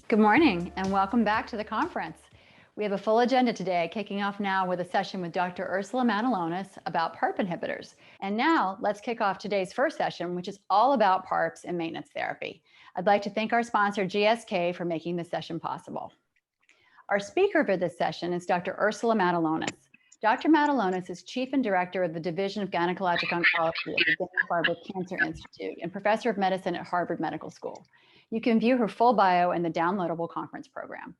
Good morning and welcome back to the conference. We have a full agenda today, kicking off now with a session with Dr. Ursula Matulonis about PARP inhibitors. And now let's kick off today's first session, which is all about PARPs and maintenance therapy. I'd like to thank our sponsor, GSK, for making this session possible. Our speaker for this session is Dr. Ursula Matulonis. Dr. Matulonis is Chief and Director of the Division of Gynecologic Oncology at the Dana-Farber Cancer Institute and Professor of Medicine at Harvard Medical School. You can view her full bio in the downloadable conference program.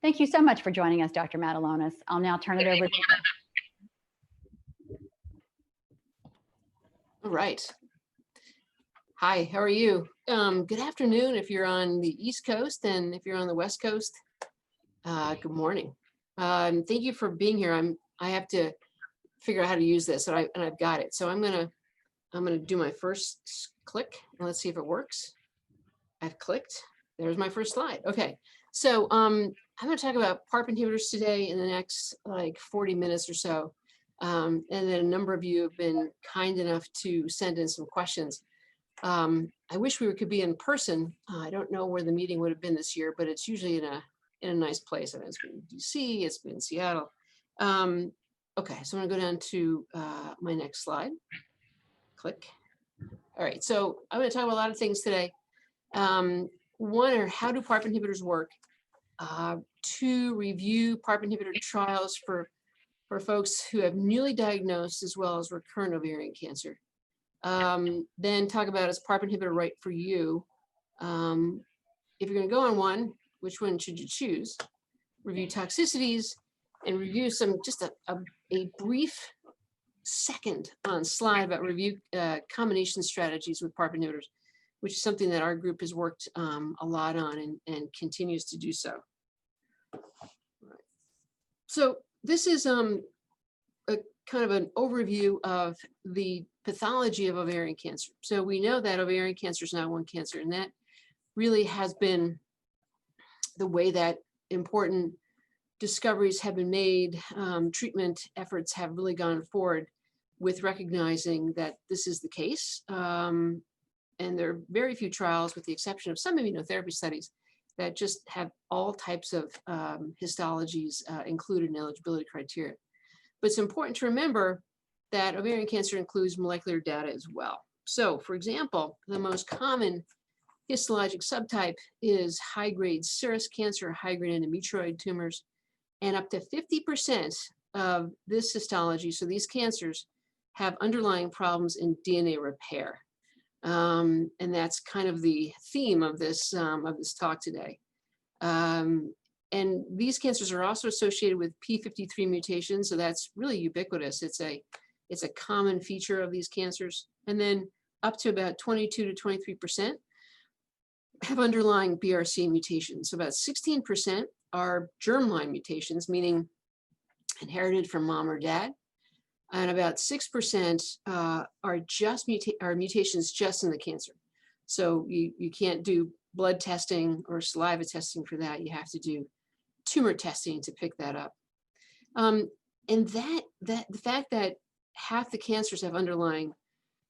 Thank you so much for joining us, Dr. Matulonis. I'll now turn it over to you. All right. Hi, how are you? Good afternoon if you're on the East Coast, and if you're on the West Coast, good morning. Thank you for being here. I have to figure out how to use this, and I've got it. So I'm gonna do my first click, and let's see if it works. I've clicked. There's my first slide. Okay, so I'm going to talk about PARP inhibitors today in the next like 40 minutes or so. And then a number of you have been kind enough to send in some questions. I wish we could be in person. I don't know where the meeting would have been this year, but it's usually in a nice place. I mean, it's been in DC, it's been in Seattle. Okay, so I'm going to go down to my next slide. Click. All right, so I'm going to talk about a lot of things today. One are how do PARP inhibitors work? Two, review PARP inhibitor trials for folks who have newly diagnosed as well as recurrent ovarian cancer. Then talk about is PARP inhibitor right for you? If you're going to go on one, which one should you choose? Review toxicities and review some just a brief second on slide about review combination strategies with PARP inhibitors, which is something that our group has worked a lot on and continues to do so. Right. So this is a kind of an overview of the pathology of ovarian cancer. So we know that ovarian cancer is not one cancer, and that really has been the way that important discoveries have been made. Treatment efforts have really gone forward with recognizing that this is the case. And there are very few trials, with the exception of some immunotherapy studies, that just have all types of histologies included in eligibility criteria. But it's important to remember that ovarian cancer includes molecular data as well. So, for example, the most common histologic subtype is high-grade serous cancer, high-grade endometrioid tumors, and up to 50% of this histology, so these cancers, have underlying problems in DNA repair. And that's kind of the theme of this talk today. And these cancers are also associated with p53 mutations, so that's really ubiquitous. It's a common feature of these cancers. And then up to about 22 to 23% have underlying BRCA mutations. So about 16% are germline mutations, meaning inherited from mom or dad. And about 6% are mutations just in the cancer. So you can't do blood testing or saliva testing for that. You have to do tumor testing to pick that up. And the fact that half the cancers have underlying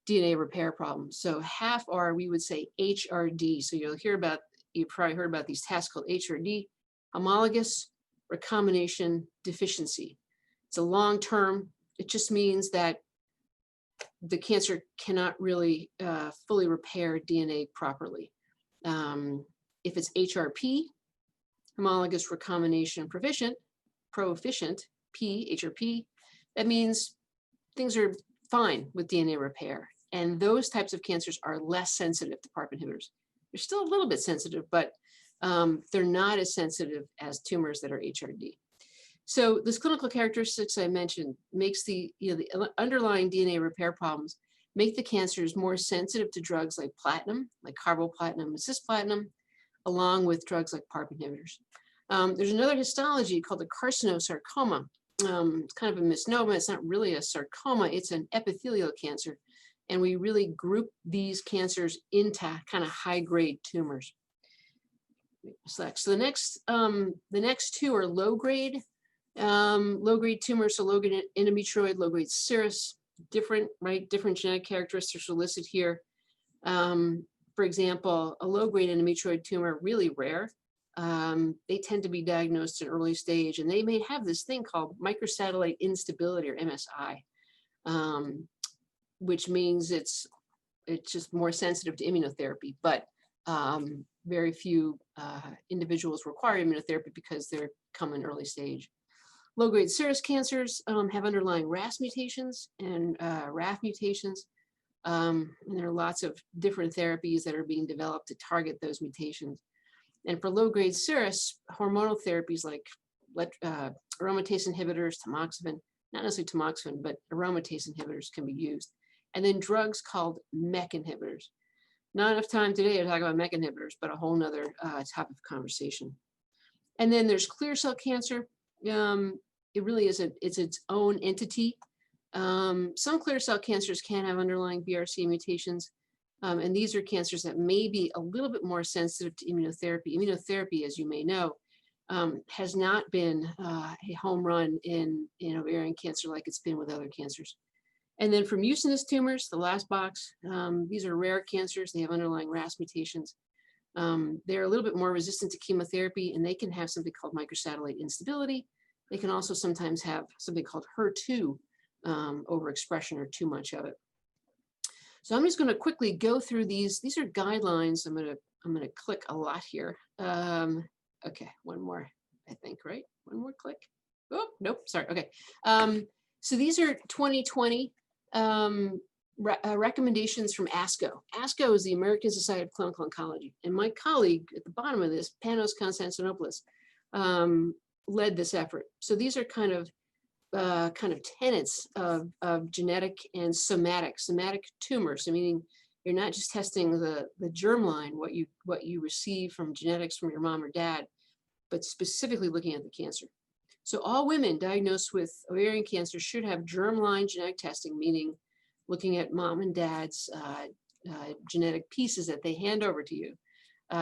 DNA repair problems. So half are, we would say, HRD. So you've probably heard about these tests called HRD, homologous recombination deficiency. It's a long term. It just means that the cancer cannot really fully repair DNA properly. If it's HRP, homologous recombination proficient, P, HRP, that means things are fine with DNA repair. And those types of cancers are less sensitive to PARP inhibitors. They're still a little bit sensitive, but they're not as sensitive as tumors that are HRD. So this clinical characteristics I mentioned makes the underlying DNA repair problems make the cancers more sensitive to drugs like platinum, like carboplatin and cisplatin, along with drugs like PARP inhibitors. There's another histology called the carcinosarcoma. It's kind of a misnomer. It's not really a sarcoma. It's an epithelial cancer. And we really group these cancers into kind of high-grade tumors. So the next two are low-grade tumors, so low-grade endometrioid, low-grade serous, different genetic characteristics are listed here. For example, a low-grade endometrioid tumor, really rare, they tend to be diagnosed at early stage, and they may have this thing called microsatellite instability, or MSI, which means it's just more sensitive to immunotherapy. But very few individuals require immunotherapy because they're come in early stage. Low-grade serous cancers have underlying RAS mutations and RAF mutations. And there are lots of different therapies that are being developed to target those mutations. And for low-grade serous, hormonal therapies like aromatase inhibitors, tamoxifen, not necessarily tamoxifen, but aromatase inhibitors can be used. And then drugs called MEK inhibitors. Not enough time today to talk about MEK inhibitors, but a whole nother topic of conversation. And then there's clear cell cancer. It really is it's its own entity. Some clear cell cancers can have underlying BRCA mutations. And these are cancers that may be a little bit more sensitive to immunotherapy. Immunotherapy, as you may know, has not been a home run in ovarian cancer like it's been with other cancers. And then for mucinous tumors, the last box, these are rare cancers. They have underlying RAS mutations. They're a little bit more resistant to chemotherapy, and they can have something called microsatellite instability. They can also sometimes have something called HER2 overexpression or too much of it. So I'm just going to quickly go through these. These are guidelines. I'm going to click a lot here. Okay, one more, I think, right? One more click. Oh, nope, sorry. Okay. So these are 2020 recommendations from ASCO. ASCO is the American Society of Clinical Oncology. And my colleague at the bottom of this, Panos Konstantinopoulos, led this effort. So these are kind of tenets of genetic and somatic tumors. So meaning you're not just testing the germline, what you receive from genetics from your mom or dad, but specifically looking at the cancer. So all women diagnosed with ovarian cancer should have germline genetic testing, meaning looking at mom and dad's genetic pieces that they hand over to you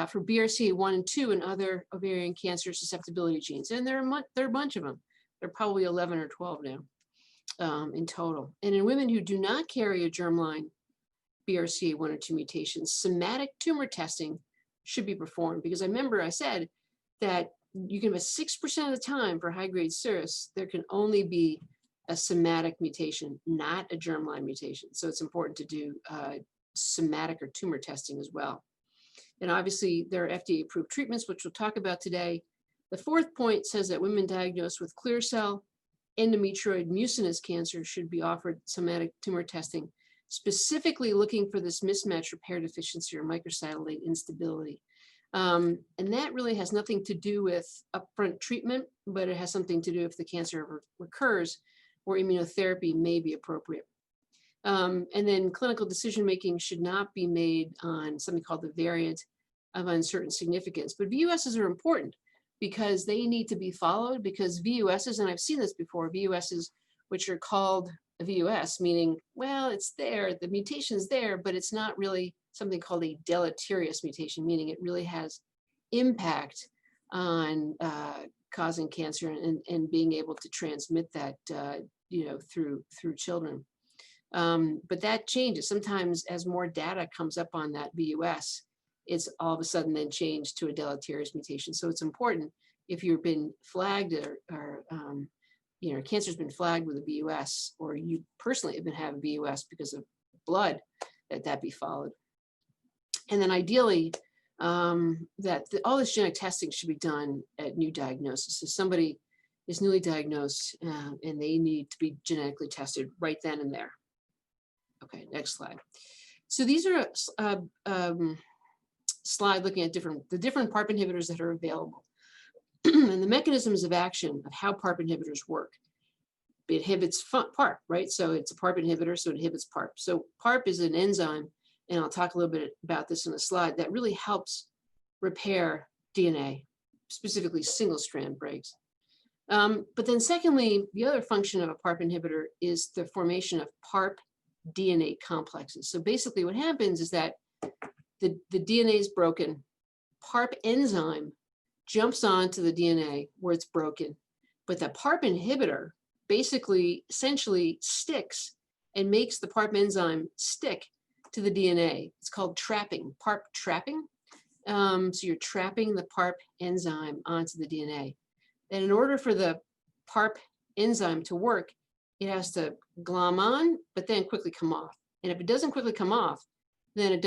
for BRCA1 and 2 and other ovarian cancer susceptibility genes. And there are a bunch of them. There are probably 11 or 12 now in total. And in women who do not carry a germline BRCA1 or 2 mutation, somatic tumor testing should be performed, because I remember I said that you can have 6% of the time for high-grade serous, there can only be a somatic mutation, not a germline mutation. So it's important to do somatic or tumor testing as well. And obviously there are FDA-approved treatments, which we'll talk about today. The fourth point says that women diagnosed with clear cell endometrioid mucinous cancer should be offered somatic tumor testing, specifically looking for this mismatch repair deficiency or microsatellite instability. And that really has nothing to do with upfront treatment, but it has something to do if the cancer recurs, where immunotherapy may be appropriate. And then clinical decision-making should not be made on something called the variant of uncertain significance. But VUSs are important because they need to be followed, because VUSs, and I've seen this before, VUSs, which are called a VUS, meaning, well, it's there, the mutation's there, but it's not really something called a deleterious mutation, meaning it really has impact on causing cancer and being able to transmit that, through children. But that changes. Sometimes as more data comes up on that VUS, it's all of a sudden then changed to a deleterious mutation. So it's important, if you've been flagged or cancer's been flagged with a VUS, or you personally have been having VUS because of blood, that be followed. And then ideally, that all this genetic testing should be done at new diagnosis. So somebody is newly diagnosed and they need to be genetically tested right then and there. Okay, next slide. So these are a slide looking at the different PARP inhibitors that are available and the mechanisms of action of how PARP inhibitors work. It inhibits PARP, right? So it's a PARP inhibitor, so it inhibits PARP. So PARP is an enzyme, and I'll talk a little bit about this in a slide, that really helps repair DNA, specifically single-strand breaks. But then secondly, the other function of a PARP inhibitor is the formation of PARP DNA complexes. So basically what happens is that the DNA is broken, PARP enzyme jumps onto the DNA where it's broken, but the PARP inhibitor basically essentially sticks and makes the PARP enzyme stick to the DNA. It's called trapping, PARP trapping. So you're trapping the PARP enzyme onto the DNA. And in order for the PARP enzyme to work, it has to glom on, but then quickly come off. And if it doesn't quickly come off, then it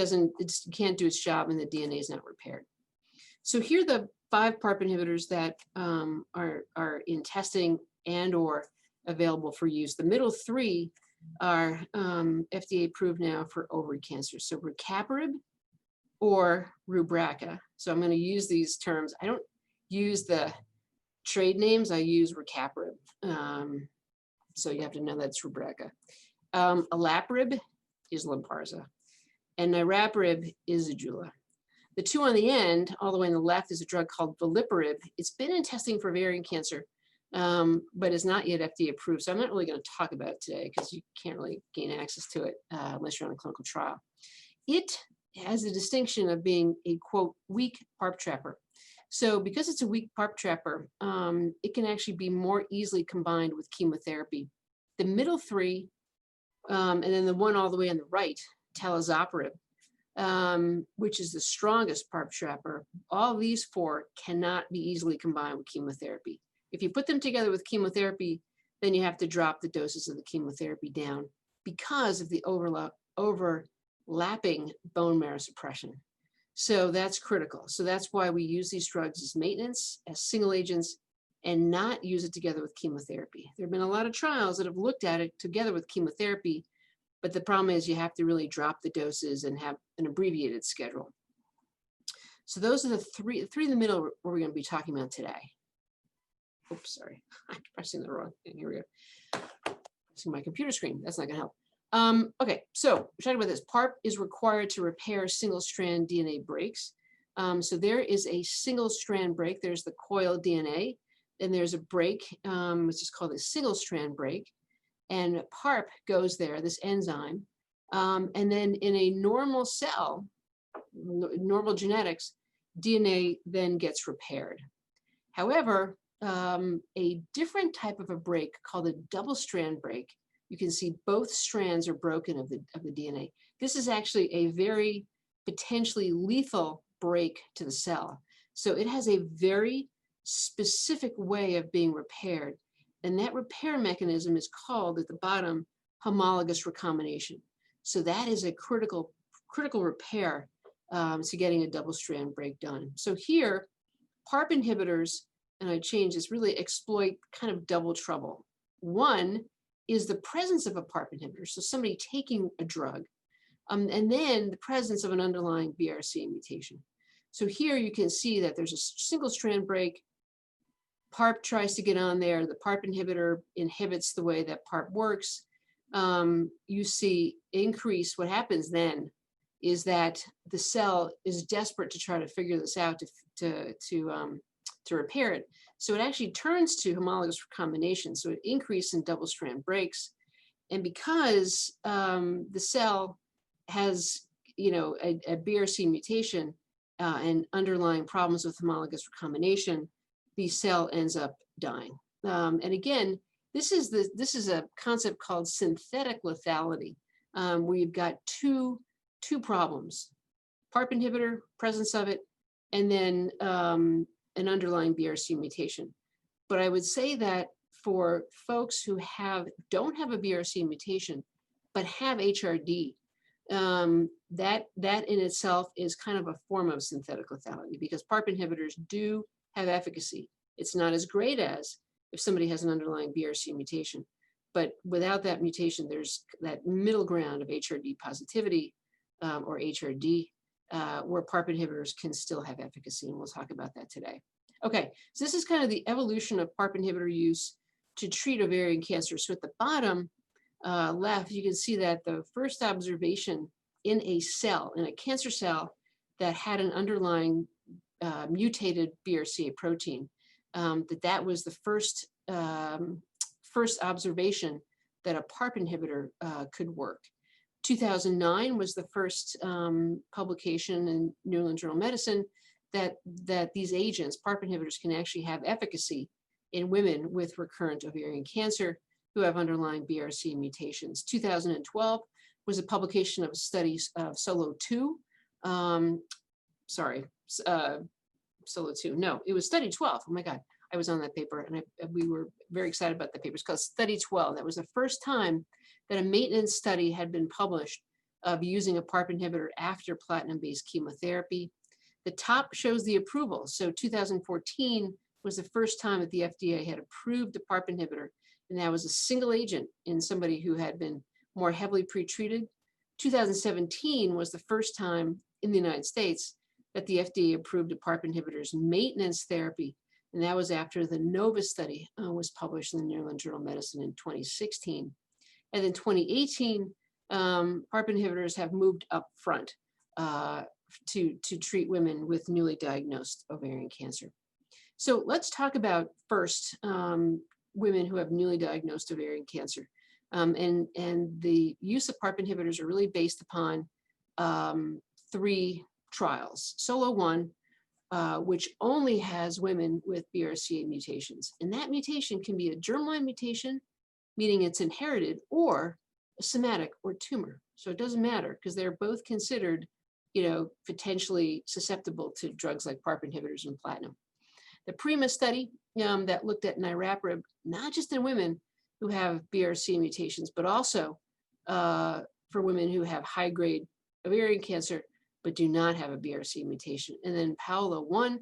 can't do its job and the DNA is not repaired. So here are the 5 PARP inhibitors that are in testing and or available for use. The middle 3 are FDA approved now for ovarian cancer. So rucaparib or Rubraca. So I'm going to use these terms. I don't use the trade names. I use rucaparib. So you have to know that's Rubraca. Olaparib is Lynparza, and niraparib is Zejula. The 2 on the end, all the way on the left, is a drug called veliparib. It's been in testing for ovarian cancer, but is not yet FDA approved. So I'm not really going to talk about it today because you can't really gain access to it unless you're on a clinical trial. It has a distinction of being a, quote, weak PARP trapper. So because it's a weak PARP trapper, it can actually be more easily combined with chemotherapy. The middle 3, and then the one all the way on the right, talazoparib, which is the strongest PARP trapper, all these 4 cannot be easily combined with chemotherapy. If you put them together with chemotherapy, then you have to drop the doses of the chemotherapy down because of the overlapping bone marrow suppression. So that's critical. So that's why we use these drugs as maintenance, as single agents, and not use it together with chemotherapy. There have been a lot of trials that have looked at it together with chemotherapy, but the problem is you have to really drop the doses and have an abbreviated schedule. So those are the three in the middle we're going to be talking about today. Oops, sorry, I'm pressing the wrong thing. Here we go. Pressing my computer screen. That's not going to help. Okay, so we're talking about this. PARP is required to repair single-strand DNA breaks. So there is a single-strand break. There's the coil DNA, and there's a break, which is called a single-strand break. And PARP goes there, this enzyme. And then in a normal cell, normal genetics, DNA then gets repaired. However, a different type of a break called a double-strand break, you can see both strands are broken of the DNA. This is actually a very potentially lethal break to the cell. So it has a very specific way of being repaired. And that repair mechanism is called at the bottom homologous recombination. So that is a critical repair to getting a double strand break done. So here, PARP inhibitors, and I change this, really exploit kind of double trouble. One is the presence of a PARP inhibitor, so somebody taking a drug, and then the presence of an underlying BRCA mutation. So here you can see that there's a single strand break. PARP tries to get on there. The PARP inhibitor inhibits the way that PARP works. You see increase. What happens then is that the cell is desperate to try to figure this out to repair it. So it actually turns to homologous recombination. So it increases in double strand breaks. And because the cell has, a BRCA mutation and underlying problems with homologous recombination, the cell ends up dying. And again, this is a concept called synthetic lethality, where you've got two problems: PARP inhibitor, presence of it, and then an underlying BRCA mutation. But I would say that for folks who don't have a BRCA mutation, but have HRD, that in itself is kind of a form of synthetic lethality, because PARP inhibitors do have efficacy. It's not as great as if somebody has an underlying BRCA mutation, but without that mutation, there's that middle ground of HRD positivity or HRD, where PARP inhibitors can still have efficacy, and we'll talk about that today. Okay, so this is kind of the evolution of PARP inhibitor use to treat ovarian cancer. So at the bottom left, you can see that the first observation in a cell, in a cancer cell that had an underlying mutated BRCA protein, that was the first observation that a PARP inhibitor could work. 2009 was the first publication in New England Journal of Medicine that these agents, PARP inhibitors, can actually have efficacy in women with recurrent ovarian cancer who have underlying BRCA mutations. 2012 was a publication of studies of SOLO1 sorry, SOLO2. No, it was study 12. Oh my God, I was on that paper, and we were very excited about the paper. It's called study 12. That was the first time that a maintenance study had been published of using a PARP inhibitor after platinum-based chemotherapy. The top shows the approval. So 2014 was the first time that the FDA had approved a PARP inhibitor, and that was a single agent in somebody who had been more heavily pretreated. 2017 was the first time in the United States that the FDA approved a PARP inhibitor's maintenance therapy, and that was after the NOVA study was published in the New England Journal of Medicine in 2016. And in 2018, PARP inhibitors have moved up front to treat women with newly diagnosed ovarian cancer. So let's talk about first women who have newly diagnosed ovarian cancer. And the use of PARP inhibitors are really based upon 3 trials. SOLO1, which only has women with BRCA mutations. And that mutation can be a germline mutation, meaning it's inherited, or a somatic or tumor. So it doesn't matter because they're both considered, potentially susceptible to drugs like PARP inhibitors and platinum. The PRIMA study that looked at niraparib, not just in women who have BRCA mutations, but also for women who have high-grade ovarian cancer, but do not have a BRCA mutation. And then PAOLA-1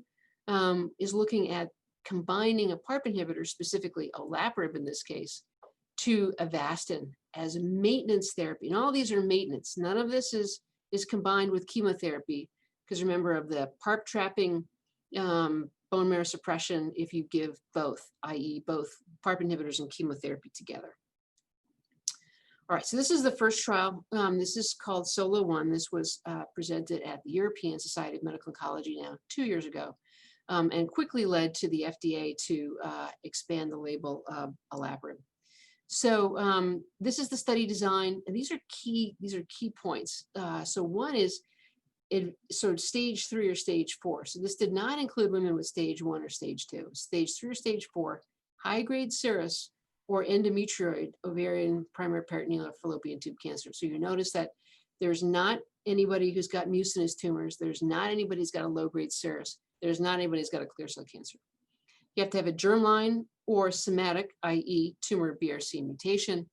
is looking at combining a PARP inhibitor, specifically olaparib in this case, to Avastin as maintenance therapy. And all these are maintenance. None of this is combined with chemotherapy, because remember of the PARP trapping bone marrow suppression if you give both, i.e. both PARP inhibitors and chemotherapy together. All right, so this is the first trial. This is called SOLO1. This was presented at the European Society of Medical Oncology now 2 years ago, and quickly led to the FDA to expand the label of olaparib. So this is the study design, and these are key points. So one is sort of stage 3 or stage 4. So this did not include women with stage 1 or stage 2. Stage 3 or stage 4, high-grade serous or endometrioid ovarian primary peritoneal or fallopian tube cancer. So you notice that there's not anybody who's got mucinous tumors. There's not anybody who's got a low-grade serous. There's not anybody who's got a clear cell cancer. You have to have a germline or somatic, i.e. tumor BRCA mutation.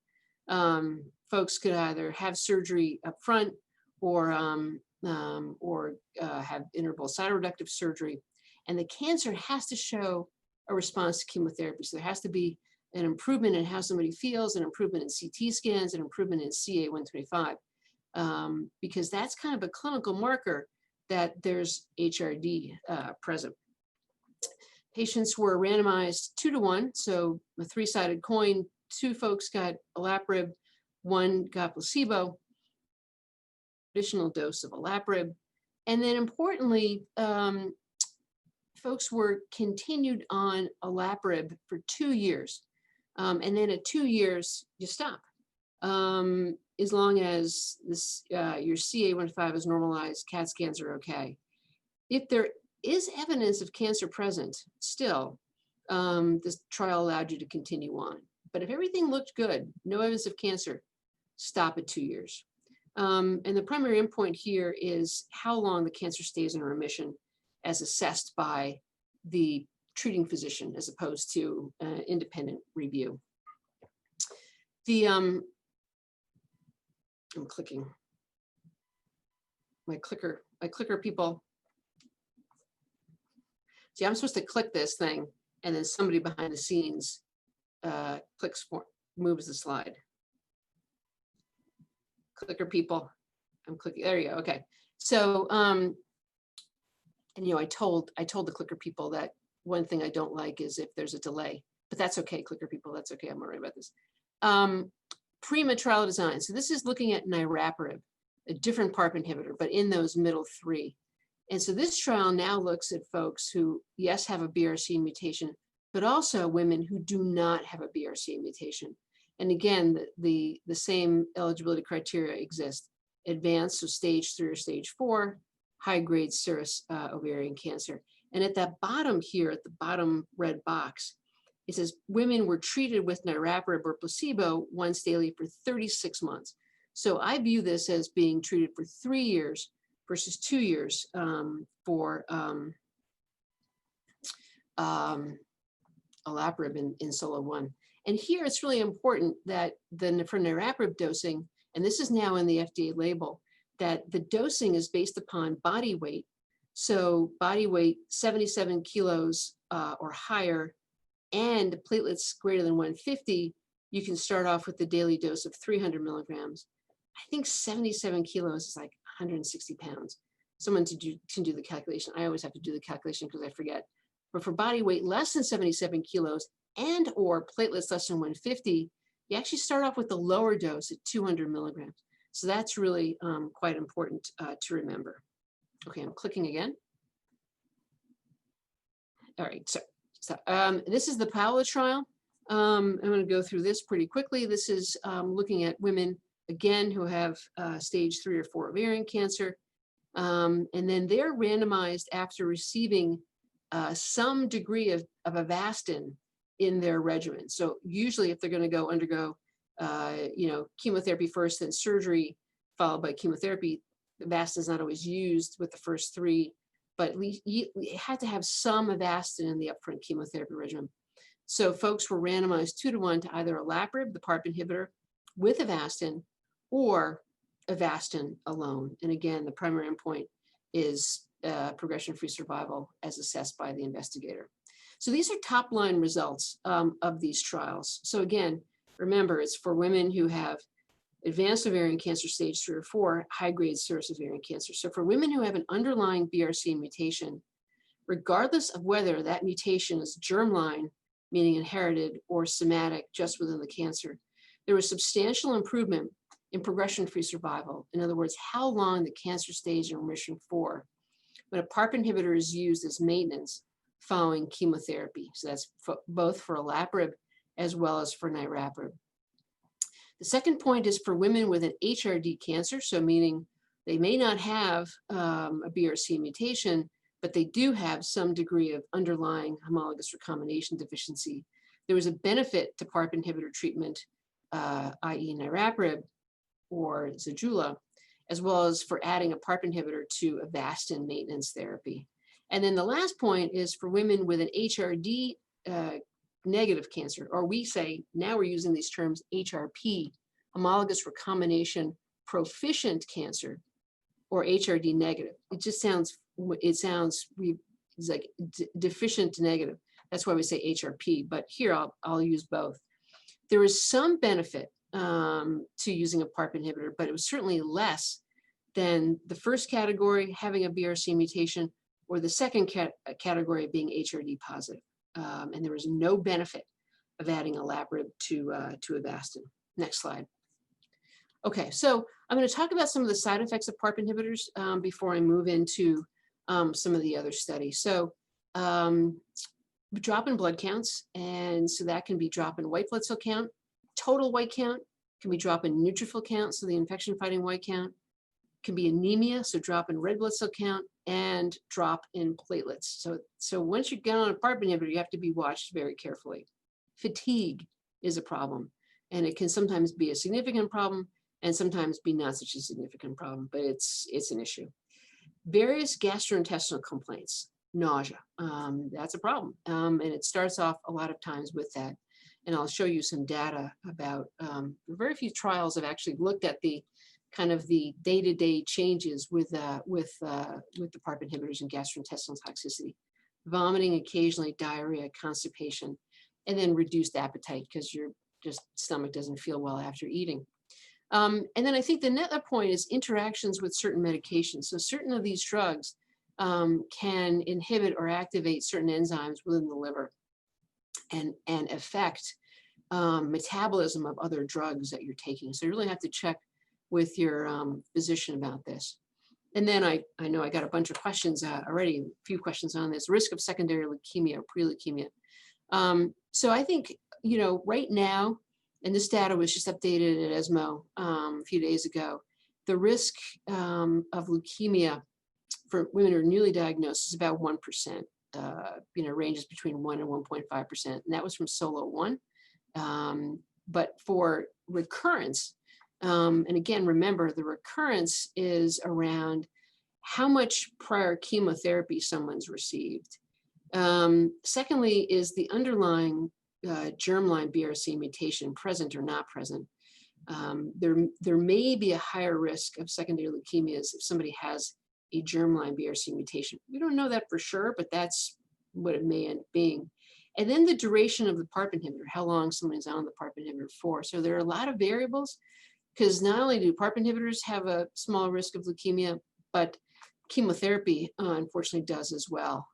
Folks could either have surgery up front or have interval cytoreductive surgery. And the cancer has to show a response to chemotherapy. So there has to be an improvement in how somebody feels, an improvement in CT scans, an improvement in CA-125, because that's kind of a clinical marker that there's HRD present. Patients were randomized 2-to-1, so a 3-sided coin. 2 folks got olaparib, 1 got placebo, additional dose of olaparib. And then importantly, folks were continued on olaparib for 2 years. And then at 2 years, you stop. As long as this, your CA-125 is normalized, CAT scans are okay. If there is evidence of cancer present still, this trial allowed you to continue on. But if everything looked good, no evidence of cancer, stop at 2 years. And the primary endpoint here is how long the cancer stays in remission as assessed by the treating physician as opposed to independent review. I'm clicking. My clicker people. See, I'm supposed to click this thing and then somebody behind the scenes moves the slide. Clicker people, I'm clicking, there you go, okay. So, and I told the clicker people that one thing I don't like is if there's a delay, but that's okay, clicker people, that's okay, I'm not worried about this. PRIMA trial design, so this is looking at niraparib, a different PARP inhibitor, but in those middle 3. And so this trial now looks at folks who, yes, have a BRCA mutation, but also women who do not have a BRCA mutation. And again, the same eligibility criteria exist. Advanced, so stage 3 or stage 4, high-grade serous ovarian cancer. And at that bottom here, at the bottom red box, it says women were treated with niraparib or placebo once daily for 36 months. So I view this as being treated for 3 years versus 2 years for olaparib in SOLO1. And here it's really important that for niraparib dosing, and this is now in the FDA label, that the dosing is based upon body weight. So body weight 77 kilos or higher and platelets greater than 150, you can start off with the daily dose of 300 milligrams. I think 77 kilos is like 160 pounds. Someone can do the calculation. I always have to do the calculation because I forget. But for body weight less than 77 kilos and or platelets less than 150, you actually start off with the lower dose at 200 milligrams. So that's really quite important to remember. Okay, I'm clicking again. All right, so this is the PAOLA trial. I'm going to go through this pretty quickly. This is looking at women, again, who have stage 3 or 4 ovarian cancer. And then they're randomized after receiving some degree of Avastin in their regimen. So usually if they're going to undergo chemotherapy first, then surgery, followed by chemotherapy, Avastin is not always used with the first 3, but you had to have some Avastin in the upfront chemotherapy regimen. So folks were randomized 2-to-1 to either olaparib, the PARP inhibitor, with Avastin, or Avastin alone. And again, the primary endpoint is progression-free survival as assessed by the investigator. So these are top-line results of these trials. So again, remember, it's for women who have advanced ovarian cancer stage 3 or 4, high-grade serous ovarian cancer. So for women who have an underlying BRCA mutation, regardless of whether that mutation is germline, meaning inherited, or somatic, just within the cancer, there was substantial improvement in progression-free survival. In other words, how long the cancer stage in remission for when a PARP inhibitor is used as maintenance following chemotherapy. So that's both for olaparib as well as for niraparib. The second point is for women with an HRD cancer, so meaning they may not have a BRCA mutation, but they do have some degree of underlying homologous recombination deficiency. There was a benefit to PARP inhibitor treatment, i.e. niraparib or Zejula, as well as for adding a PARP inhibitor to Avastin maintenance therapy. And then the last point is for women with an HRD negative cancer, or we say, now we're using these terms HRP, homologous recombination proficient cancer, or HRD negative. It just sounds, it's like deficient to negative. That's why we say HRP, but here I'll use both. There is some benefit to using a PARP inhibitor, but it was certainly less than the first category, having a BRCA mutation, or the second category being HRD positive. And there was no benefit of adding olaparib to Avastin. Next slide. Okay, so I'm going to talk about some of the side effects of PARP inhibitors before I move into some of the other studies. So drop in blood counts, and so that can be drop in white blood cell count, total white count, can be drop in neutrophil count, so the infection fighting white count, can be anemia, so drop in red blood cell count, and drop in platelets. So once you get on a PARP inhibitor, you have to be watched very carefully. Fatigue is a problem, and it can sometimes be a significant problem and sometimes be not such a significant problem, but it's an issue. Various gastrointestinal complaints, nausea, that's a problem. And it starts off a lot of times with that. And I'll show you some data about, very few trials have actually looked at the kind of the day-to-day changes with the PARP inhibitors and gastrointestinal toxicity. Vomiting occasionally, diarrhea, constipation, and then reduced appetite because your just stomach doesn't feel well after eating. And then I think the other point is interactions with certain medications. So certain of these drugs can inhibit or activate certain enzymes within the liver and affect metabolism of other drugs that you're taking. So you really have to check with your physician about this. And then I know I got a bunch of questions already, a few questions on this, risk of secondary leukemia or pre-leukemia. So I think, right now, and this data was just updated at ESMO a few days ago, the risk of leukemia for women who are newly diagnosed is about 1%, ranges between 1 and 1.5%. And that was from SOLO1. But for recurrence, and again, remember, the recurrence is around how much prior chemotherapy someone's received. Secondly is the underlying germline BRCA mutation present or not present. There may be a higher risk of secondary leukemias if somebody has a germline BRCA mutation. We don't know that for sure, but that's what it may end up being. And then the duration of the PARP inhibitor, how long someone's on the PARP inhibitor for. So there are a lot of variables, because not only do PARP inhibitors have a small risk of leukemia, but chemotherapy unfortunately does as well.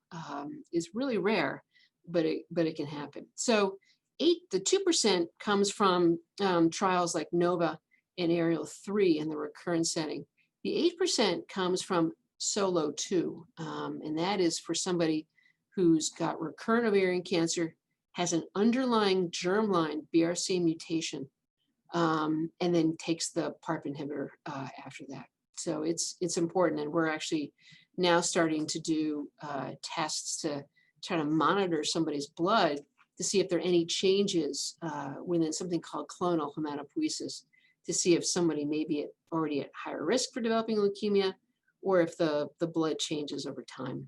It's really rare, but it can happen. So the 2% comes from trials like NOVA and Ariel 3 in the recurrent setting. The 8% comes from SOLO1, and that is for somebody who's got recurrent ovarian cancer, has an underlying germline BRCA mutation, and then takes the PARP inhibitor after that. So it's important, and we're actually now starting to do tests to try to monitor somebody's blood to see if there are any changes within something called clonal hematopoiesis, to see if somebody may be already at higher risk for developing leukemia, or if the blood changes over time.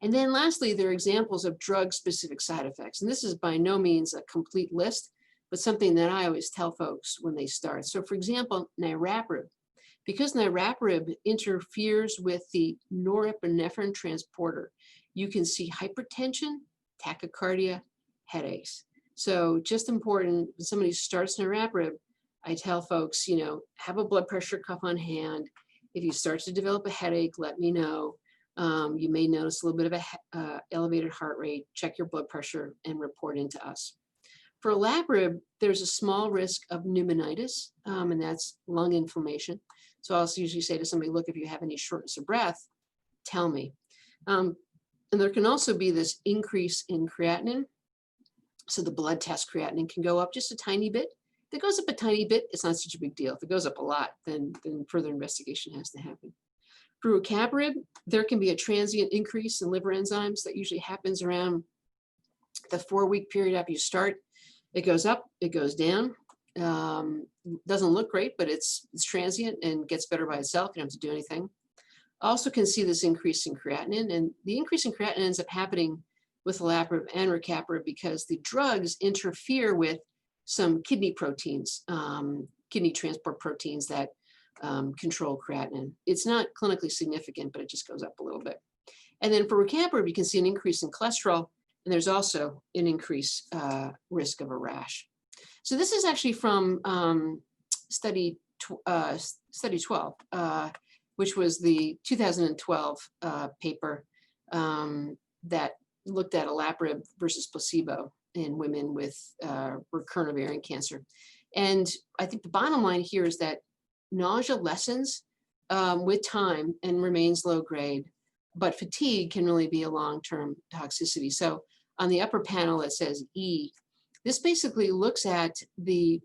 And then lastly, there are examples of drug-specific side effects. And this is by no means a complete list, but something that I always tell folks when they start. So for example, niraparib. Because niraparib interferes with the norepinephrine transporter, you can see hypertension, tachycardia, headaches. So just important, when somebody starts niraparib, I tell folks, have a blood pressure cuff on hand. If you start to develop a headache, let me know. You may notice a little bit of a elevated heart rate, check your blood pressure and report into us. For olaparib, there's a small risk of pneumonitis, and that's lung inflammation. So I'll usually say to somebody, look, if you have any shortness of breath, tell me. And there can also be this increase in creatinine. So the blood test creatinine can go up just a tiny bit. If it goes up a tiny bit, it's not such a big deal. If it goes up a lot, then further investigation has to happen. For rucaparib, there can be a transient increase in liver enzymes that usually happens around the 4-week period after you start. It goes up, it goes down. Doesn't look great, but it's transient and gets better by itself. You don't have to do anything. Also can see this increase in creatinine, and the increase in creatinine ends up happening with olaparib and rucaparib because the drugs interfere with some kidney proteins, kidney transport proteins that control creatinine. It's not clinically significant, but it just goes up a little bit. And then for rucaparib, you can see an increase in cholesterol, and there's also an increased risk of a rash. So this is actually from study 12, which was the 2012 paper that looked at olaparib versus placebo in women with recurrent ovarian cancer. And I think the bottom line here is that nausea lessens with time and remains low grade, but fatigue can really be a long-term toxicity. So on the upper panel, it says E. This basically looks at the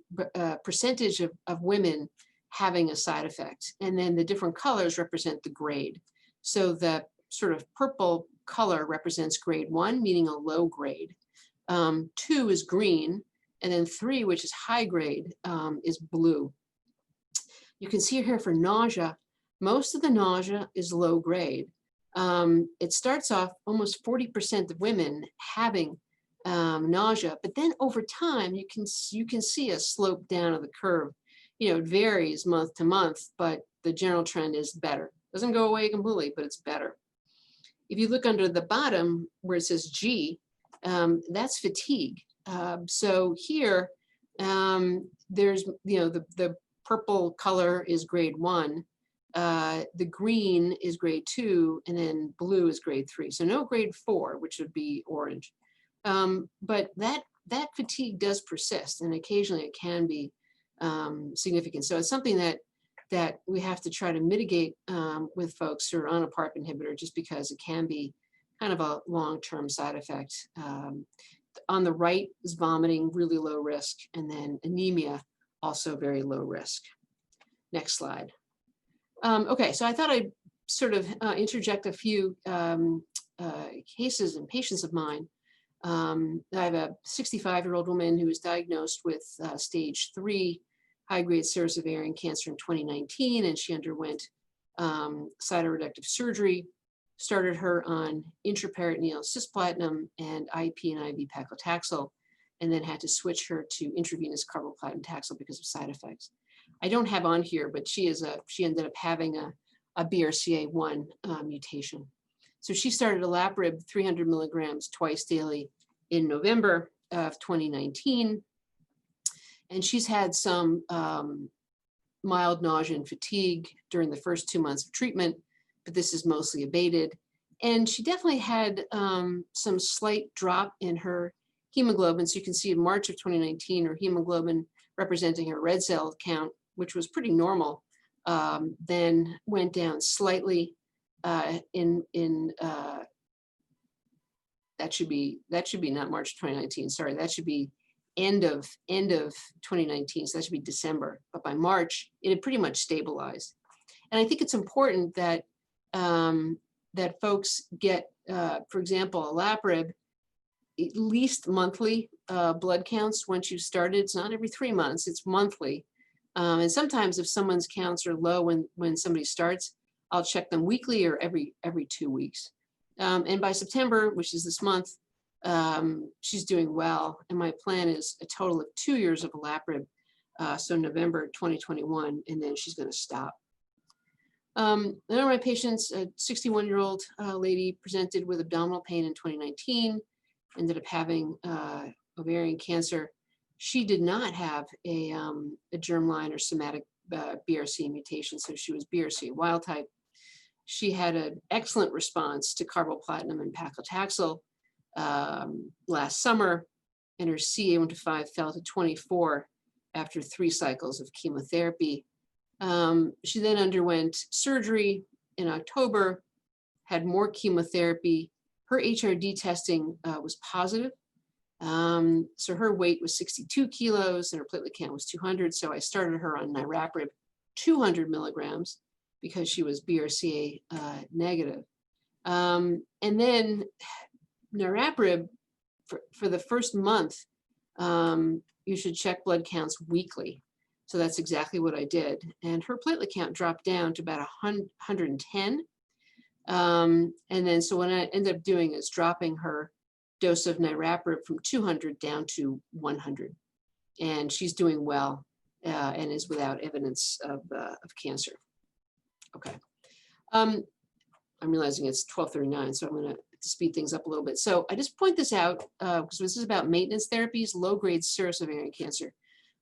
percentage of women having a side effect, and then the different colors represent the grade. So the sort of purple color represents grade 1, meaning a low grade. 2 is green, and then 3, which is high grade, is blue. You can see here for nausea, most of the nausea is low grade. It starts off almost 40% of women having nausea, but then over time you can see a slope down of the curve. It varies month to month, but the general trend is better. Doesn't go away completely, but it's better. If you look under the bottom where it says G, that's fatigue. So here, there's the purple color is grade 1, the green is grade 2, and then blue is grade 3. So no grade 4, which would be orange. But that fatigue does persist, and occasionally it can be significant. So it's something that we have to try to mitigate with folks who are on a PARP inhibitor, just because it can be kind of a long-term side effect. On the right is vomiting, really low risk, and then anemia, also very low risk. Next slide. Okay, so I thought I'd sort of interject a few cases and patients of mine. I have a 65-year-old woman who was diagnosed with stage 3 high-grade serous ovarian cancer in 2019, and she underwent cytoreductive surgery, started her on intraperitoneal cisplatin and IP and IV paclitaxel, and then had to switch her to intravenous carboplatin Taxol because of side effects. I don't have on here, but she ended up having a BRCA1 mutation. So she started olaparib 300 milligrams twice daily in November of 2019. And she's had some mild nausea and fatigue during the first 2 months of treatment, but this is mostly abated. And she definitely had some slight drop in her hemoglobin. So you can see in March of 2019, her hemoglobin representing her red cell count, which was pretty normal, then went down slightly that should be not March 2019, sorry, that should be end of 2019, so that should be December. But by March, it had pretty much stabilized. And I think it's important that that folks get, for example, olaparib, at least monthly blood counts once you started. It's not every 3 months, it's monthly. And sometimes if someone's counts are low when somebody starts, I'll check them weekly or every 2 weeks. And by September, which is this month, she's doing well. And my plan is a total of 2 years of olaparib, so November 2021, and then she's going to stop. One of my patients, a 61-year-old lady, presented with abdominal pain in 2019, ended up having ovarian cancer. She did not have a germline or somatic BRCA mutation, so she was BRCA wild type. She had an excellent response to carboplatin and paclitaxel last summer, and her CA125 fell to 24 after 3 cycles of chemotherapy. She then underwent surgery in October, had more chemotherapy. Her HRD testing was positive. So her weight was 62 kilos and her platelet count was 200. So I started her on niraparib 200 milligrams because she was BRCA negative. And then niraparib, for the first month, you should check blood counts weekly. So that's exactly what I did. And her platelet count dropped down to about 110. And then so what I ended up doing is dropping her dose of niraparib from 200 down to 100. And she's doing well and is without evidence of cancer. Okay. I'm realizing it's 12:39, so I'm going to speed things up a little bit. So I just point this out because this is about maintenance therapies, low-grade serous ovarian cancer.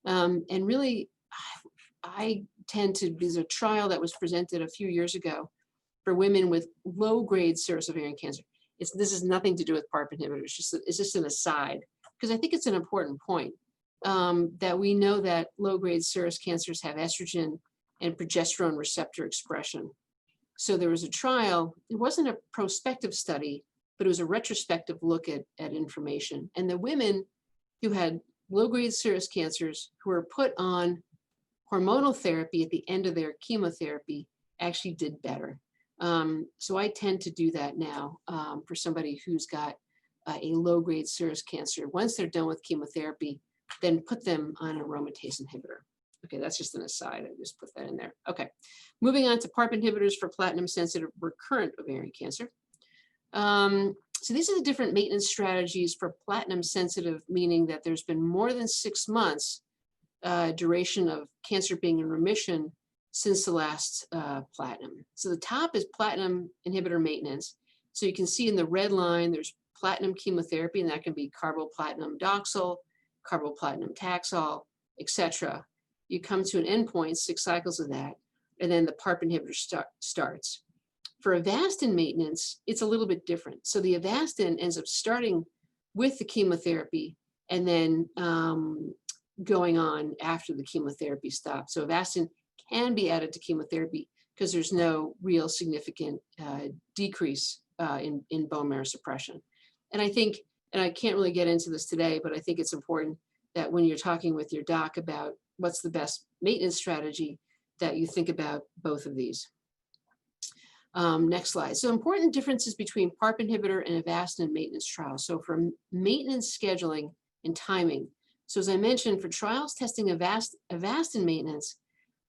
And really, I tend to, there's a trial that was presented a few years ago for women with low-grade serous ovarian cancer. This has nothing to do with PARP inhibitors, it's just an aside, because I think it's an important point that we know that low-grade serous cancers have estrogen and progesterone receptor expression. So there was a trial, it wasn't a prospective study, but it was a retrospective look at information. And the women who had low-grade serous cancers who were put on hormonal therapy at the end of their chemotherapy actually did better. So I tend to do that now for somebody who's got a low-grade serous cancer. Once they're done with chemotherapy, then put them on an aromatase inhibitor. Okay, that's just an aside. I just put that in there. Okay, moving on to PARP inhibitors for platinum-sensitive recurrent ovarian cancer. So these are the different maintenance strategies for platinum-sensitive, meaning that there's been more than 6 months duration of cancer being in remission since the last platinum. So the top is platinum inhibitor maintenance. So you can see in the red line, there's platinum chemotherapy, and that can be carboplatin Doxil, carboplatin Taxol, etc. You come to an endpoint, 6 cycles of that, and then the PARP inhibitor starts. For Avastin maintenance, it's a little bit different. So the Avastin ends up starting with the chemotherapy and then going on after the chemotherapy stops. So Avastin can be added to chemotherapy because there's no real significant decrease in bone marrow suppression. And I think, and I can't really get into this today, but I think it's important that when you're talking with your doc about what's the best maintenance strategy, that you think about both of these. Next slide. So important differences between PARP inhibitor and Avastin maintenance trials. So for maintenance scheduling and timing. So as I mentioned, for trials testing Avastin maintenance,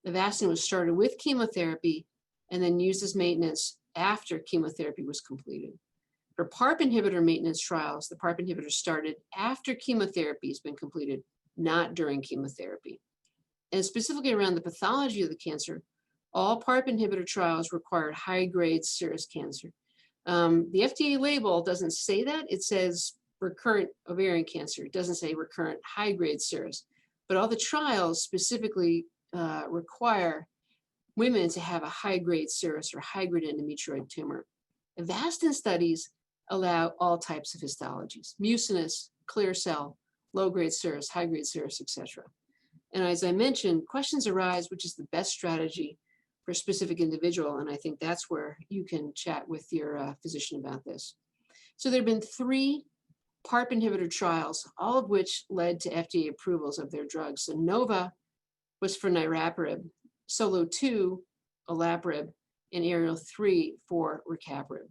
Avastin was started with chemotherapy and then used as maintenance after chemotherapy was completed. For PARP inhibitor maintenance trials, the PARP inhibitor started after chemotherapy has been completed, not during chemotherapy. And specifically around the pathology of the cancer, all PARP inhibitor trials required high-grade serous cancer. The FDA label doesn't say that. It says recurrent ovarian cancer. It doesn't say recurrent high-grade serous. But all the trials specifically require women to have a high-grade serous or high-grade endometrioid tumor. Avastin studies allow all types of histologies: mucinous, clear cell, low-grade serous, high-grade serous, etc. And as I mentioned, questions arise, which is the best strategy for a specific individual, and I think that's where you can chat with your physician about this. So there have been 3 PARP inhibitor trials, all of which led to FDA approvals of their drugs. So NOVA was for niraparib, SOLO2, olaparib, and ARIEL-3 for rucaparib.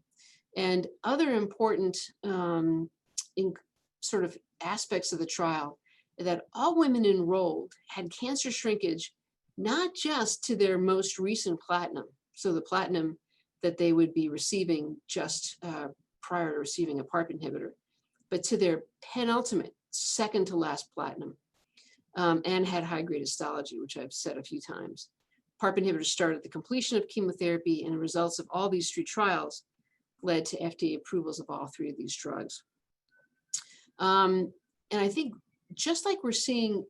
And other important sort of aspects of the trial that all women enrolled had cancer shrinkage, not just to their most recent platinum, so the platinum that they would be receiving just prior to receiving a PARP inhibitor, but to their penultimate, second to last platinum, and had high-grade histology, which I've said a few times. PARP inhibitors started at the completion of chemotherapy, and the results of all these 3 trials led to FDA approvals of all 3 of these drugs. And I think just like we're seeing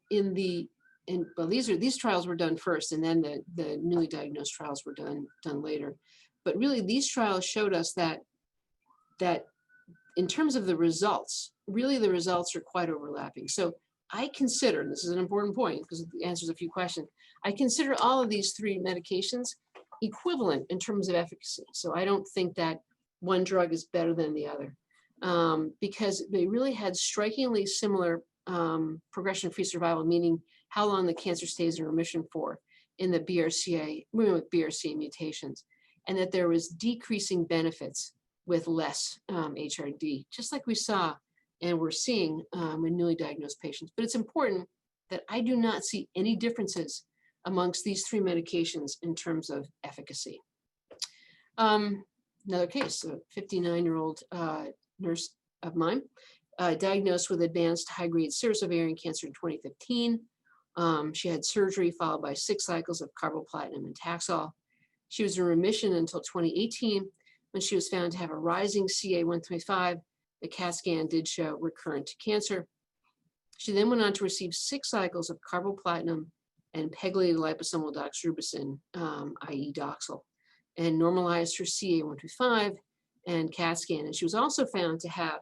well, these trials were done first, and then the newly diagnosed trials were done later. But really, these trials showed us that in terms of the results, really the results are quite overlapping. So I consider, and this is an important point because it answers a few questions, I consider all of these 3 medications equivalent in terms of efficacy. So I don't think that one drug is better than the other, because they really had strikingly similar progression-free survival, meaning how long the cancer stays in remission for in the BRCA, women with BRCA mutations, and that there was decreasing benefits with less HRD, just like we saw and we're seeing in newly diagnosed patients. But it's important that I do not see any differences amongst these 3 medications in terms of efficacy. Another case, a 59-year-old nurse of mine, diagnosed with advanced high-grade serous ovarian cancer in 2015. She had surgery followed by 6 cycles of carboplatin and Taxol. She was in remission until 2018, when she was found to have a rising CA-125. The CAT scan did show recurrent cancer. She then went on to receive 6 cycles of carboplatin and pegylated liposomal doxorubicin, i.e. Doxil, and normalized her CA-125 and CAT scan. And she was also found to have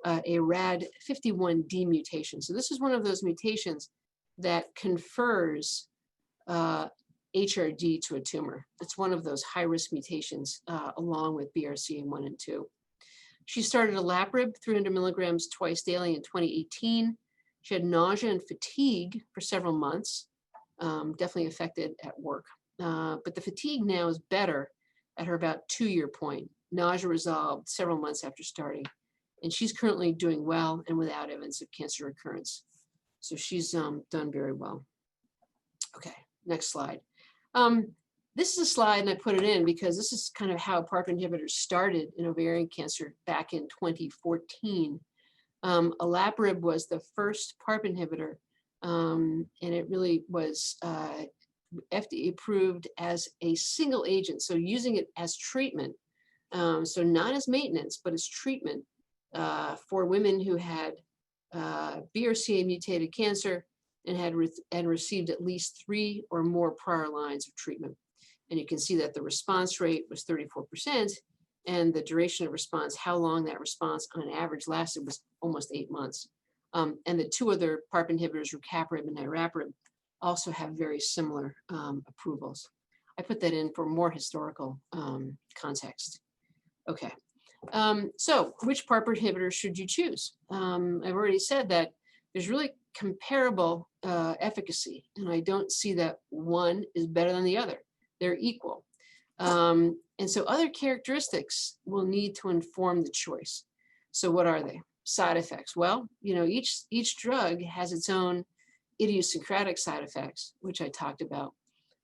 a RAD51D mutation. So this is one of those mutations that confers HRD to a tumor. It's one of those high-risk mutations along with BRCA1 and 2. She started olaparib 300 milligrams twice daily in 2018. She had nausea and fatigue for several months, definitely affected at work. But the fatigue now is better at her about 2-year point. Nausea resolved several months after starting. And she's currently doing well and without evidence of cancer recurrence. So she's done very well. Okay, next slide. This is a slide, and I put it in because this is kind of how PARP inhibitors started in ovarian cancer back in 2014. Olaparib was the first PARP inhibitor, and it really was FDA approved as a single agent, so using it as treatment, so not as maintenance, but as treatment for women who had BRCA mutated cancer and had received at least 3 or more prior lines of treatment. And you can see that the response rate was 34%, and the duration of response, how long that response on average lasted, was almost 8 months. And the 2 other PARP inhibitors, rucaparib and niraparib, also have very similar approvals. I put that in for more historical context. Okay, so which PARP inhibitor should you choose? I've already said that there's really comparable efficacy, and I don't see that one is better than the other. They're equal. And so other characteristics will need to inform the choice. So what are they? Side effects. Well, you know, each drug has its own idiosyncratic side effects, which I talked about.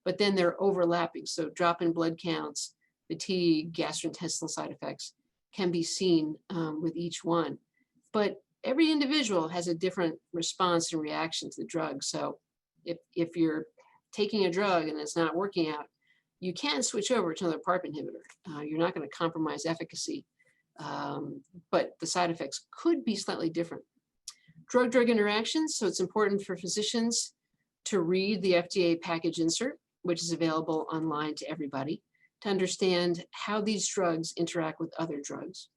but then they're overlapping. So drop in blood counts, fatigue, gastrointestinal side effects can be seen with each one. But every individual has a different response and reaction to the drug. So if you're taking a drug and it's not working out, you can switch over to another PARP inhibitor. You're not going to compromise efficacy, but the side effects could be slightly different. Drug-drug interactions, so it's important for physicians to read the FDA package insert, which is available online to everybody, to understand how these drugs interact with other drugs.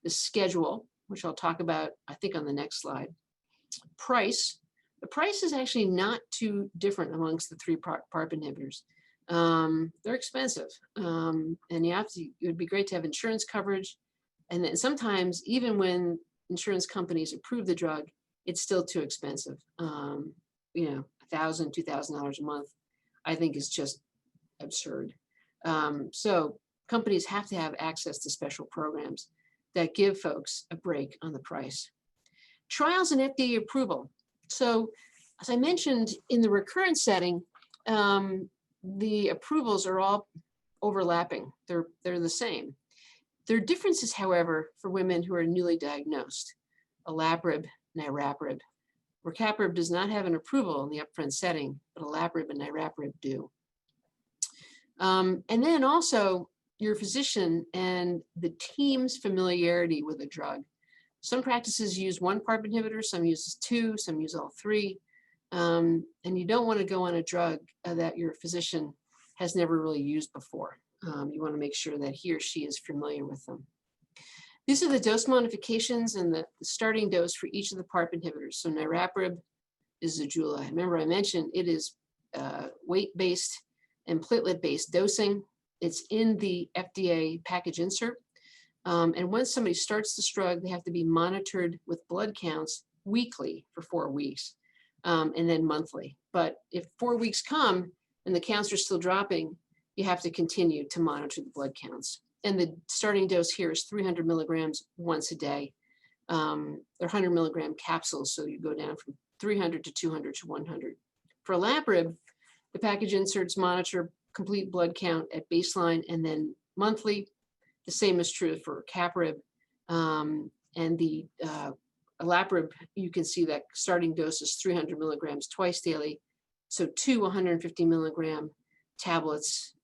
The schedule, which I'll talk about, I think, on the next slide. Price. The price is actually not too different amongst the three PARP inhibitors. They're expensive, and it would be great to have insurance coverage. And then sometimes, even when insurance companies approve the drug, it's still too expensive. $1,000, $2,000 a month, I think, is just absurd. So companies have to have access to special programs that give folks a break on the price. Trials and FDA approval. So as I mentioned, in the recurrent setting, the approvals are all overlapping. They're the same. There are differences, however, for women who are newly diagnosed. Olaparib, niraparib. Rucaparib does not have an approval in the upfront setting, but olaparib and niraparib do. And then also your physician and the team's familiarity with a drug. Some practices use one PARP inhibitor, some use two, some use all three. And you don't want to go on a drug that your physician has never really used before. You want to make sure that he or she is familiar with them. These are the dose modifications and the starting dose for each of the PARP inhibitors. So niraparib is Zejula. Remember I mentioned it is weight-based and platelet-based dosing. It's in the FDA package insert. And once somebody starts this drug, they have to be monitored with blood counts weekly for 4 weeks, and then monthly. But if 4 weeks come and the counts are still dropping, you have to continue to monitor the blood counts. And the starting dose here is 300 milligrams once a day. They're 100 milligram capsules, so you go down from 300 to 200 to 100. For olaparib, the package inserts monitor complete blood count at baseline and then monthly. The same is true for rucaparib. And the olaparib, you can see that starting dose is 300 milligrams twice daily. So 2 150 milligram tablets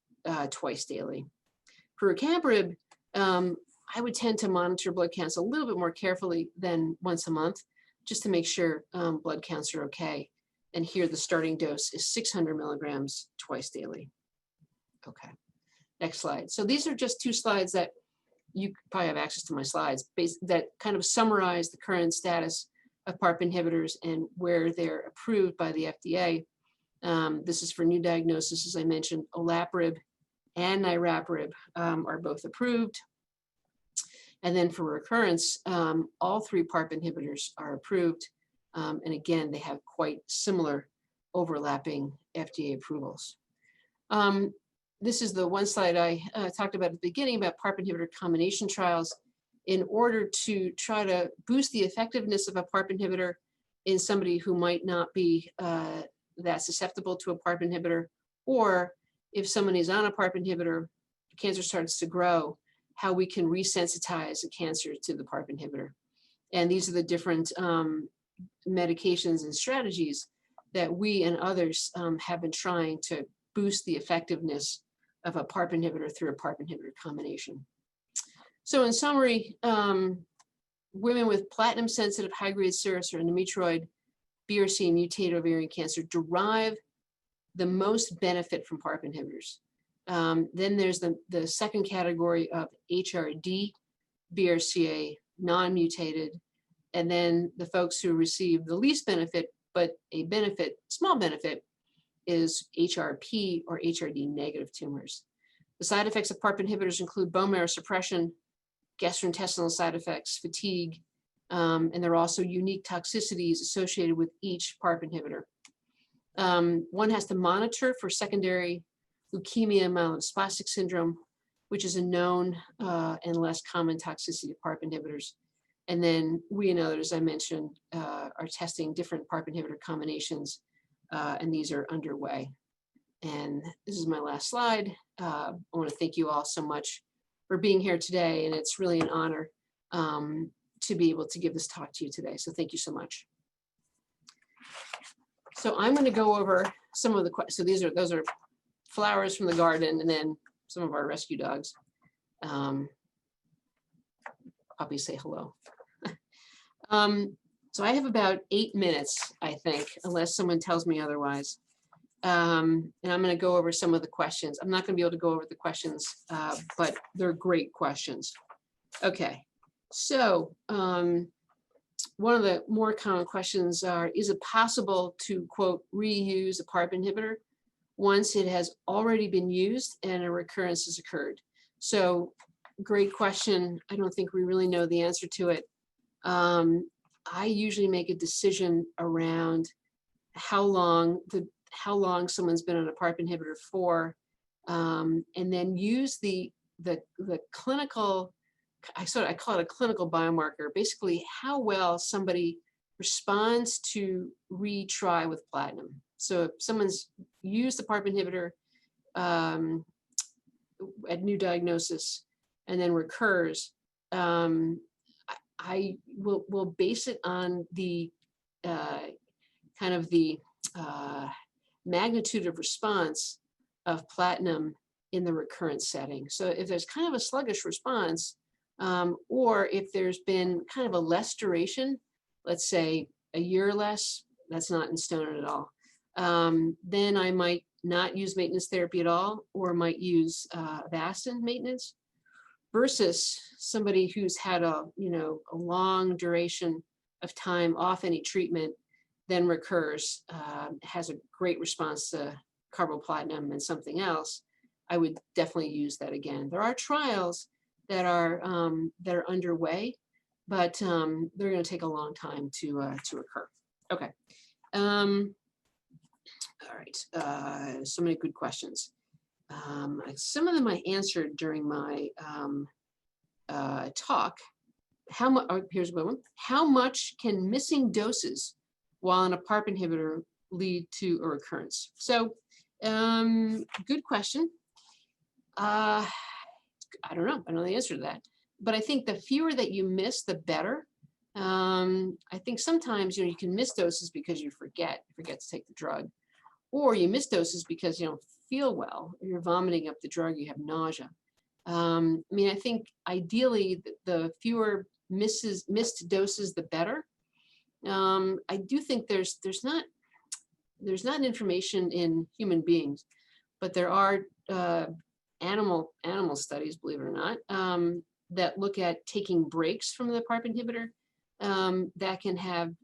twice daily. For rucaparib, I would tend to monitor blood counts a little bit more carefully than once a month, just to make sure blood counts are okay. And here the starting dose is 600 milligrams twice daily. Okay, next slide. So these are just two slides that you probably have access to my slides that kind of summarize the current status of PARP inhibitors and where they're approved by the FDA. This is for new diagnosis, as I mentioned. Olaparib and niraparib are both approved. And then for recurrence, all three PARP inhibitors are approved. And again, they have quite similar overlapping FDA approvals. This is the one slide I talked about at the beginning about PARP inhibitor combination trials. In order to try to boost the effectiveness of a PARP inhibitor in somebody who might not be that susceptible to a PARP inhibitor, or if someone is on a PARP inhibitor, cancer starts to grow, how we can resensitize a cancer to the PARP inhibitor. And these are the different medications and strategies that we and others have been trying to boost the effectiveness of a PARP inhibitor through a PARP inhibitor combination. So in summary, women with platinum-sensitive high-grade serous or endometrioid BRCA mutated ovarian cancer derive the most benefit from PARP inhibitors. Then there's the second category of HRD BRCA non-mutated, and then the folks who receive the least benefit, but a benefit, small benefit, is HRP or HRD negative tumors. The side effects of PARP inhibitors include bone marrow suppression, gastrointestinal side effects, fatigue, and there are also unique toxicities associated with each PARP inhibitor. One has to monitor for secondary leukemia myelodysplastic syndrome, which is a known and less common toxicity of PARP inhibitors. And then we and others, I mentioned, are testing different PARP inhibitor combinations, and these are underway. And this is my last slide. I want to thank you all so much for being here today. And it's really an honor to be able to give this talk to you today. So thank you so much. So I'm going to go over some of the questions. So those are flowers from the garden, and then some of our rescue dogs. Puppies say hello. So I have about 8 minutes, I think, unless someone tells me otherwise. And I'm going to go over some of the questions. I'm not going to be able to go over the questions, but they're great questions. Okay, so one of the more common questions are, is it possible to, quote, reuse a PARP inhibitor once it has already been used and a recurrence has occurred? So great question. I don't think we really know the answer to it. I usually make a decision around how long someone's been on a PARP inhibitor for, and then use the clinical, I call it a clinical biomarker, basically how well somebody responds to retry with platinum. So if someone's used the PARP inhibitor at new diagnosis and then recurs, I will base it on the kind of the magnitude of response of platinum in the recurrent setting. So if there's kind of a sluggish response, or if there's been kind of a less duration, let's say a year or less, that's not in stone at all, then I might not use maintenance therapy at all, or might use Avastin maintenance, versus somebody who's had a long duration of time off any treatment, then recurs, has a great response to carboplatinum and something else. I would definitely use that again. There are trials that are underway, but they're going to take a long time to occur. Okay. All right. So many good questions. Some of them I answered during my talk. Here's a good one. How much can missing doses while on a PARP inhibitor lead to a recurrence? So, good question. I don't know. I don't know the answer to that. But I think the fewer that you miss, the better. I think sometimes you can miss doses because you forget to take the drug, or you miss doses because you don't feel well, or you're vomiting up the drug, you have nausea. I mean, I think ideally the fewer missed doses, the better. I do think there's not information in human beings, but there are animal studies, believe it or not, that look at taking breaks from the PARP inhibitor that can have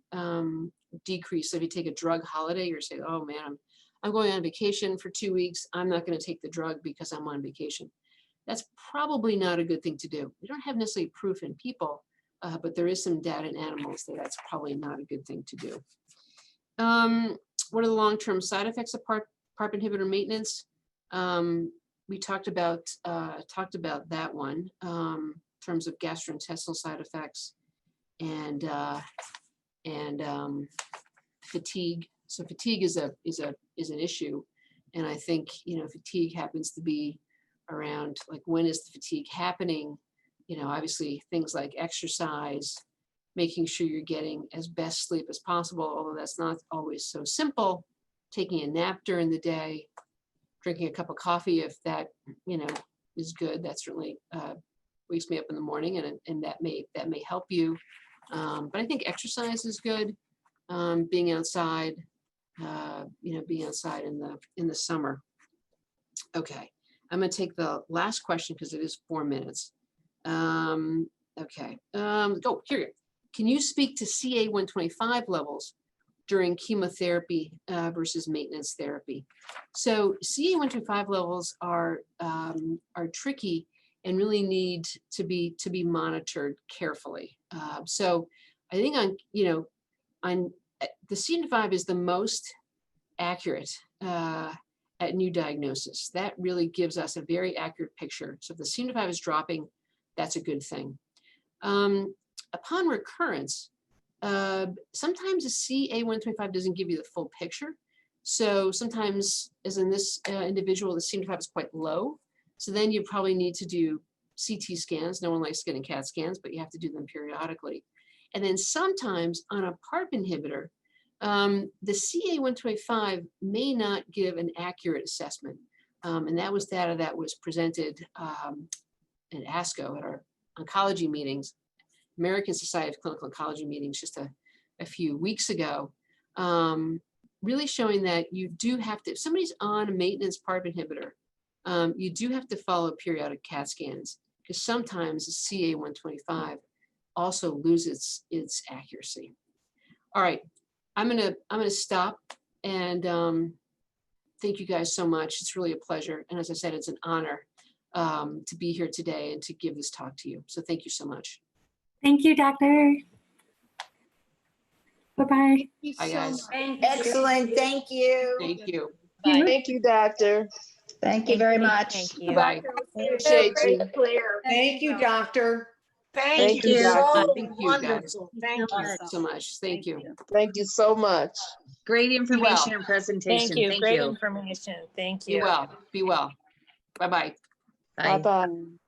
decrease. So if you take a drug holiday, or say, oh man, I'm going on vacation for 2 weeks, I'm not going to take the drug because I'm on vacation. That's probably not a good thing to do. We don't have necessarily proof in people, but there is some data in animals that that's probably not a good thing to do. What are the long-term side effects of PARP inhibitor maintenance? We talked about that one in terms of gastrointestinal side effects and fatigue. So fatigue is an issue, and I think fatigue happens to be around, like, when is the fatigue happening? Obviously things like exercise, making sure you're getting as best sleep as possible, although that's not always so simple. Taking a nap during the day, drinking a cup of coffee if that is good. That certainly wakes me up in the morning, and that may help you. But I think exercise is good. Being outside, being outside in the summer. Okay, I'm going to take the last question because it is 4 minutes. Okay. Oh, here you go. Can you speak to CA-125 levels during chemotherapy versus maintenance therapy? So CA-125 levels are tricky and really need to be monitored carefully. So I think on the CA-125 is the most accurate at new diagnosis. That really gives us a very accurate picture. So if the CA-125 is dropping, that's a good thing. Upon recurrence, sometimes the CA-125 doesn't give you the full picture. So sometimes, as in this individual, the CM25 is quite low. So then you probably need to do CT scans. No one likes getting CAT scans, but you have to do them periodically. And then sometimes on a PARP inhibitor, the CA125 may not give an accurate assessment. And that was data that was presented at ASCO at our oncology meetings, American Society of Clinical Oncology meetings just a few weeks ago, really showing that you do have to, if somebody's on a maintenance PARP inhibitor, you do have to follow periodic CAT scans, because sometimes the CA125 also loses its accuracy. All right, I'm gonna stop, and thank you guys so much. It's really a pleasure, and as I said, it's an honor to be here today and to give this talk to you. So thank you so much. Thank you, doctor. Bye-bye. Bye, guys. Excellent, thank you. Thank you. Bye. Thank you, doctor. Thank you very much. Thank you. Bye. Appreciate you. Thank you, doctor. Thank you, So doctor. Thank you, guys. wonderful. Thank you. So much. Thank you. Thank you so much. Great well. information and presentation. Thank you. Thank Great you. information. Thank Be you. well. Be well. Bye-bye. Bye. Bye-bye.